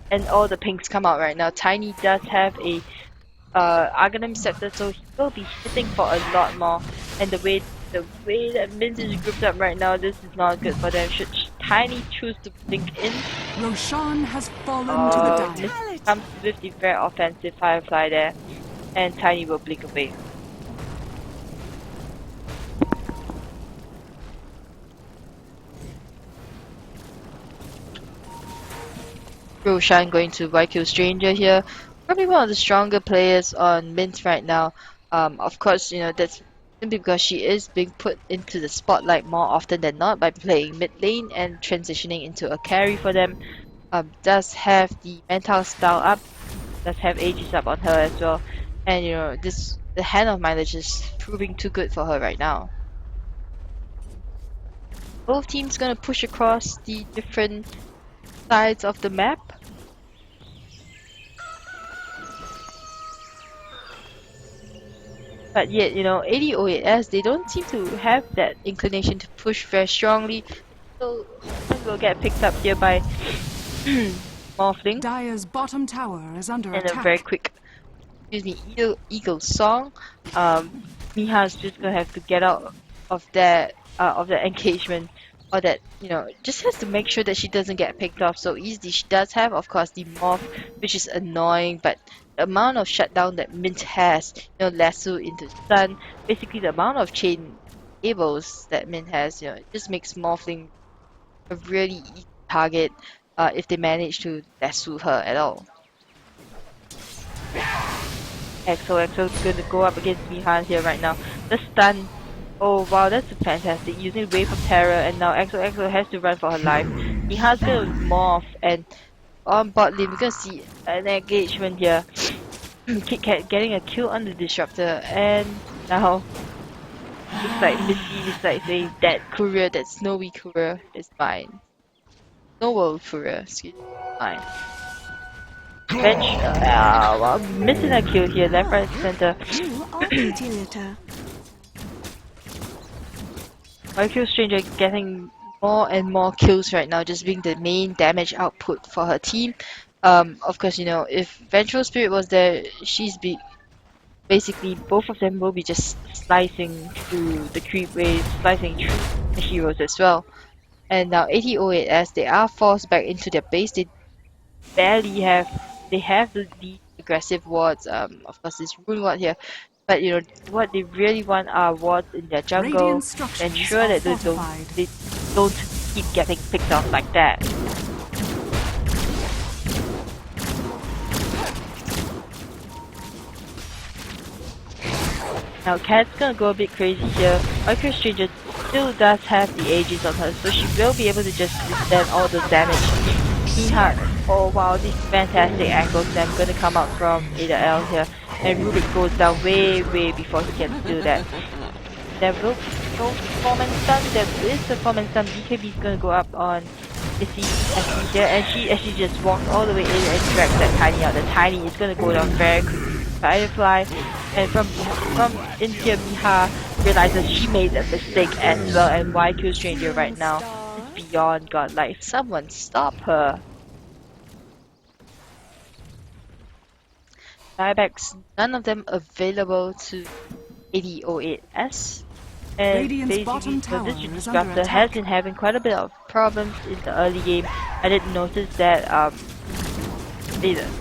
S2: and all the pinks come out right now. Tiny does have a Aghanim Scepter, so he will be hitting for a lot more. And the way that Mint is grouped up right now, this is not good for them. Should Tiny choose to blink in,
S1: Roshan has fallen to the
S2: Miss
S1: die.
S2: comes with the very offensive Firefly there, and Tiny will blink away. Roshan going to YQ Stranger here. Probably one of the stronger players on Mint right now. Of course, you know, that's simply because she is being put into the spotlight more often than not by playing mid lane and transitioning into a carry for them. Does have the mental style up, does have ages up on her as well. And you know, the hand of mileage is proving too good for her right now. Both teams gonna push across the different sides of the map. But yet, you know, 8008S, they don't seem to have that inclination to push very strongly. So, Hoffman will get picked up here by Morphling
S1: Dire's bottom tower is under
S2: and a very
S1: attack.
S2: quick, Eagle song. Miha's just gonna have to get out of that engagement, or that, you know, just has to make sure that she doesn't get picked off so easily. She does have, of course, the morph, which is annoying, but the amount of shutdown that Mint has, you know, lasso into stun, basically the amount of chain tables that Mint has, you know, it just makes Morphling a really easy target if they manage to lasso her at all. EXO is going to go up against Mihan here right now. The stun. Oh wow, that's fantastic. Using Wave of Terror, and now EXO has to run for her life. Mihan's going to morph, and on bot lane we're going to see an engagement here. Kit Kat getting a kill on the Disruptor, and now looks like Missy is like saying that courier, that snowy courier is mine. Snow world courier, excuse me, mine. Bench, well, missing a kill here, left, right, center.
S3: You are pretty litter.
S2: YQ Stranger getting more and more kills right now, just being the main damage output for her team. Of course, you know, if Vengeful Spirit was there, basically both of them will be just slicing through the creep waves, slicing through the heroes as well. And now 8008S, they are forced back into their base. They barely have, they have the aggressive wards. Of course, this rune ward here, but you know what they really want are wards in their jungle
S1: Radiant
S2: to
S1: structures
S2: ensure
S1: are
S2: that
S1: fortified.
S2: they don't keep getting picked off like that. Now Cat's gonna go a bit crazy here. Micro Stranger still does have the Aegis on her, so she will be able to just withstand all the damage. Miha, oh wow, these fantastic angles then gonna come out from Ada L here, and Rubik goes down way before he can do that. There will be no performance stun, there is a performance stun. BKB is gonna go up on Missy here, and she just walks all the way in and drags that Tiny out. The Tiny is gonna go down very quickly. Firefly, and from in here Miha realizes she made a mistake as well, and YQ Stranger right now is beyond godlike. Someone stop her. Buybacks, none of them available to 8008S. And
S1: Radiant's
S2: basically,
S1: bottom
S2: so this
S1: tower is
S2: Disruptor
S1: under
S2: has
S1: attack.
S2: been having quite a bit of problems in the early game. I didn't notice that,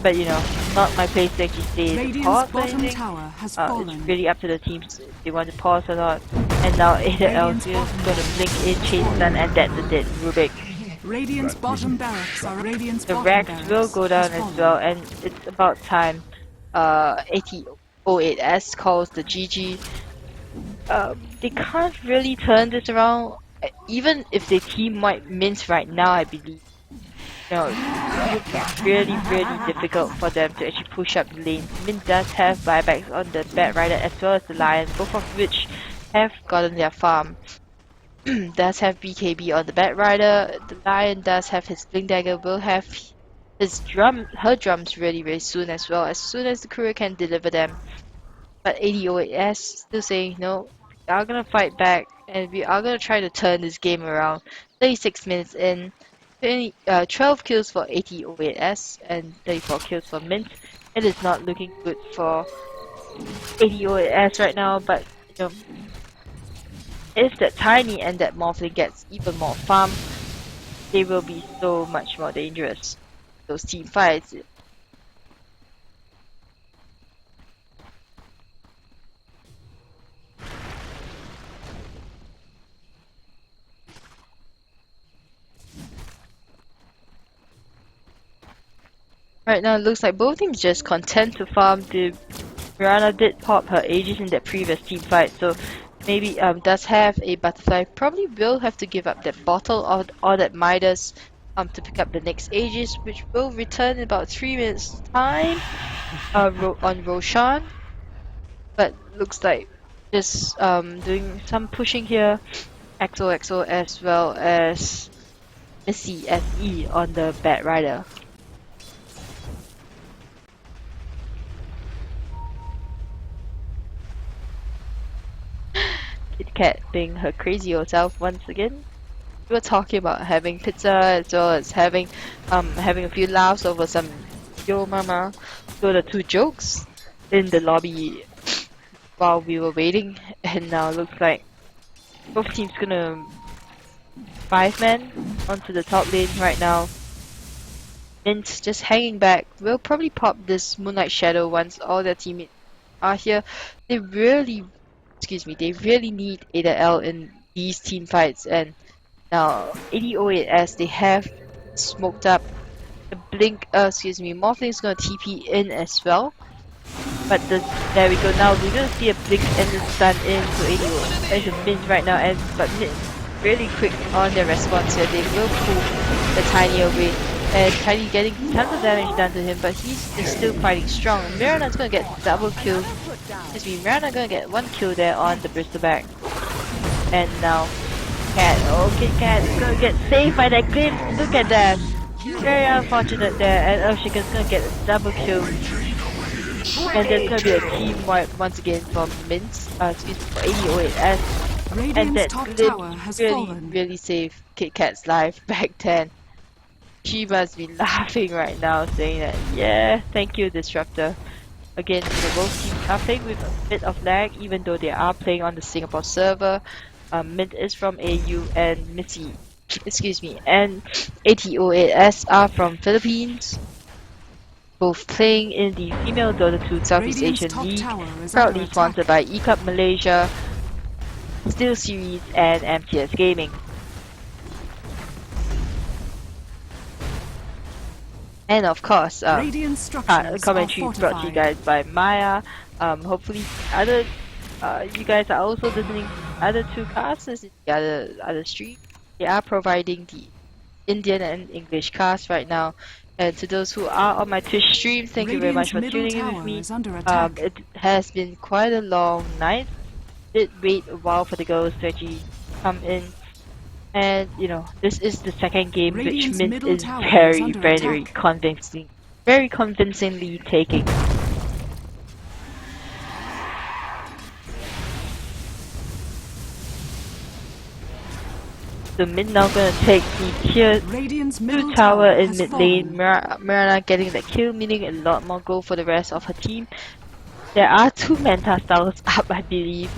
S2: but you know, not my place to actually say to
S1: Radiant's
S2: pause or
S1: bottom
S2: anything.
S1: tower has
S2: It's
S1: fallen.
S2: really up to the teams if they want to pause or not. And now Ada L is
S1: Radiant's
S2: going to blink in, chain stun, and that's a dead Rubik.
S1: Radiant's bottom barracks are Radiant's
S2: The
S1: bottom
S2: Rex
S1: barracks
S2: will go down
S1: has
S2: as
S1: fallen.
S2: well, and it's about time 8008S calls the GG. They can't really turn this around. Even if they team white Mint right now, I believe. No, it's really difficult for them to actually push up the lane. Mint does have buybacks on the Bat Rider as well as the Lion, both of which have gotten their farm. Does have BKB on the Bat Rider, the Lion does have his Blink Dagger, will have her drums really soon as well, as soon as the courier can deliver them. But ADOAS still saying no, we are gonna fight back and we are gonna try to turn this game around. 36 minutes in, 12 kills for ADOAS and 34 kills for Mint. It is not looking good for ADOAS right now, but you know, if that Tiny and that Morphling gets even more farm, they will be so much more dangerous. Those team fights. Right now, it looks like both teams just content to farm. The Mirana did pop her Aegis in that previous team fight, so maybe does have a butterfly. Probably will have to give up that bottle or that Midas to pick up the next Aegis, which will return in about 3 minutes time on Roshan. But looks like just doing some pushing here. XOXO as well as Missy SE on the Bat Rider. Kit Kat being her crazy old self once again. We were talking about having pizza as well as having a few laughs over some Yo Mama Dota 2 jokes in the lobby while we were waiting, and now it looks like both teams gonna 5-man onto the top lane right now. Mint just hanging back. Will probably pop this Moonlight Shadow once all their teammates are here. They really need Ada L in these team fights, and now ADOAS they have smoked up the blink. Morphling's gonna TP in as well. But there we go. Now we're gonna see a blink and then stun into ADO. There's a Mint right now, but Mint really quick on their response here. They will pull the Tiny away, and Tiny getting tons of damage done to him, but he's just still fighting strong. Mirana's gonna get double kill. Mirana gonna get 1 kill there on the Bristleback, and now Cat is gonna get saved by that clip. Look at that. Very unfortunate there, and Urshikan's gonna get a double kill. And there's gonna be a team wipe once again from Mint, for ADOAS. And that clip really saved Kit Kat's life back then. She must be laughing right now, saying that, yeah, thank you, Disruptor. Again, both teams are playing with a bit of lag, even though they are playing on the Singapore server. Mint is from AU and and ADOAS are from Philippines. Both playing in the female Dota 2 Southeast Asian League, proudly sponsored by eCup Malaysia, Steel Series, and MTS Gaming. And of course, commentary brought to you guys by Maya. Hopefully, you guys are also listening other two casts in the other stream. They are providing the Indian and English cast right now. And to those who are on my Twitch stream, thank you very much for tuning in with me. It has been quite a long night. Did wait a while for the girls to actually come in. And you know, this is the second game which Mint is very convincingly taking. So Mint now gonna take the tier 2 tower in mid lane. Mirana getting the kill, meaning a lot more gold for the rest of her team. There are 2 Manta styles up, I believe.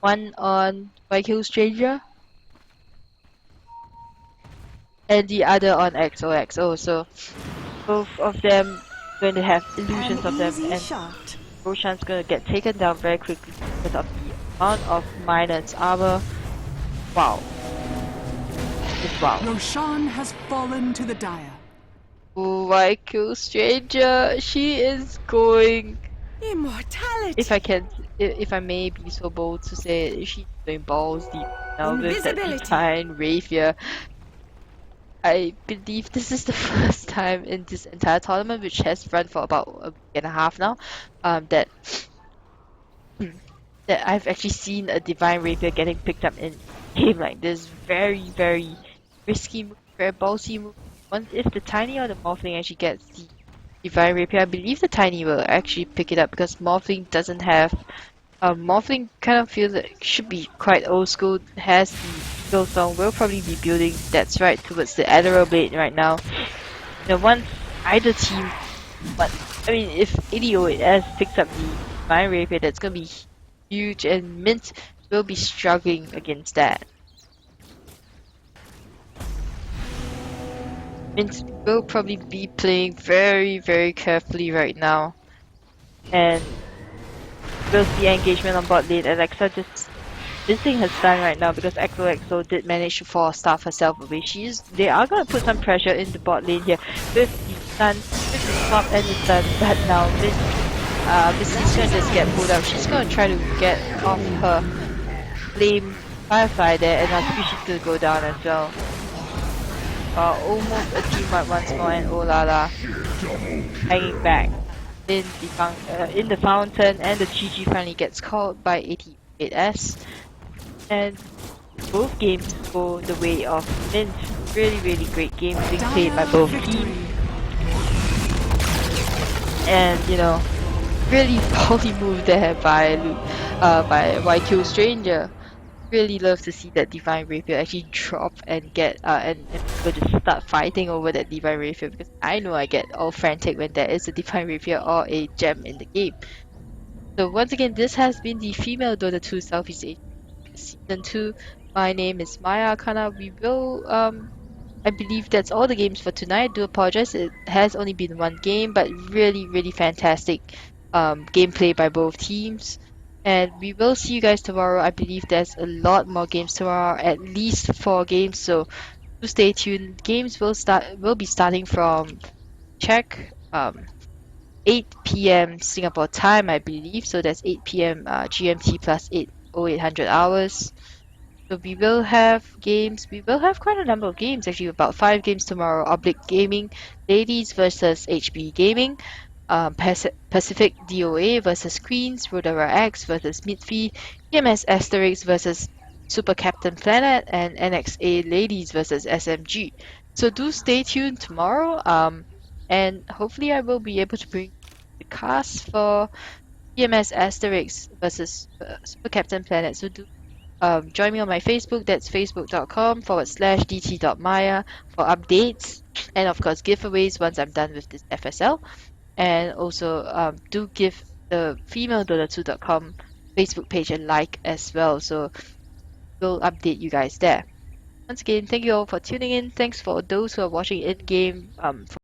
S2: One on YQ Stranger and the other on XOXO. So both of them going to have illusions of them, and Roshan's gonna get taken down very quickly because of the amount of Minus armor. Wow. Just wow.
S1: Roshan has fallen to the Dire.
S2: Oh, YQ Stranger, she is going.
S3: Immortality.
S2: If I may be so bold to say, she's going balls deep now with that Divine Rapier. I believe this is the first time in this entire tournament, which has run for about a week and a half now, that I've actually seen a Divine Rapier getting picked up in a game like this. Very, very risky move, very ballsy move. once if the tiny or the morphling actually gets the divine rapier, I believe the tiny will actually pick it up because morphling doesn't have. Morphling kind of feels like should be quite old school. Has the Eagle Song. Will probably be building. That's right towards the Admiral Blade right now. Once either team, but I mean, if ADOS picks up the divine rapier, that's gonna be huge, and Mint will be struggling against that. Mint will probably be playing very, very carefully right now. And we'll see engagement on bot lane. Alexa just missing her stun right now because XOXO did manage to force staff herself away. They are gonna put some pressure in the bot lane here with the stun, with the swap and the stun, but now Missy's gonna just get pulled up. She's gonna try to get off her flame Firefly there, and now Squishy's gonna go down as well. Almost a team wipe once more, and Olala hanging back in the fountain, and the GG finally gets called by 88S. And both games go the way of Mint. Really, really great games being played by both teams. And really poly move there by YQ Stranger. Really love to see that Divine Rapier actually drop and get and people just start fighting over that Divine Rapier, because I know I get all frantic when there is a Divine Rapier or a gem in the game. So once again, this has been the Female Dota 2 Southeast Asia Season 2. My name is Maya Akana. We will I believe that's all the games for tonight. I do apologize, it has only been one game, but really, really fantastic gameplay by both teams. And we will see you guys tomorrow. I believe there's a lot more games tomorrow, at least 4 games, so do stay tuned. Games will be starting from 8 p.m. Singapore time, I believe. So that's 8 p.m. GMT plus 0800 hours. So we will have games. We will have quite a number of games, actually about 5 games tomorrow. Oblique Gaming, Ladies versus HB Gaming. Pacific DOA versus Queens, Rodara X versus Midfee, EMS Asterix versus Super Captain Planet, and NXA Ladies versus SMG. So do stay tuned tomorrow. And hopefully I will be able to bring the cast for EMS Asterix versus Super Captain Planet. So do join me on my Facebook. That's facebook.com/dt.maya for updates and of course giveaways once I'm done with this FSL. And also do give the femaledota2.com Facebook page a like as well, so we'll update you guys there. Once again, thank you all for tuning in. Thanks for those who are watching in game.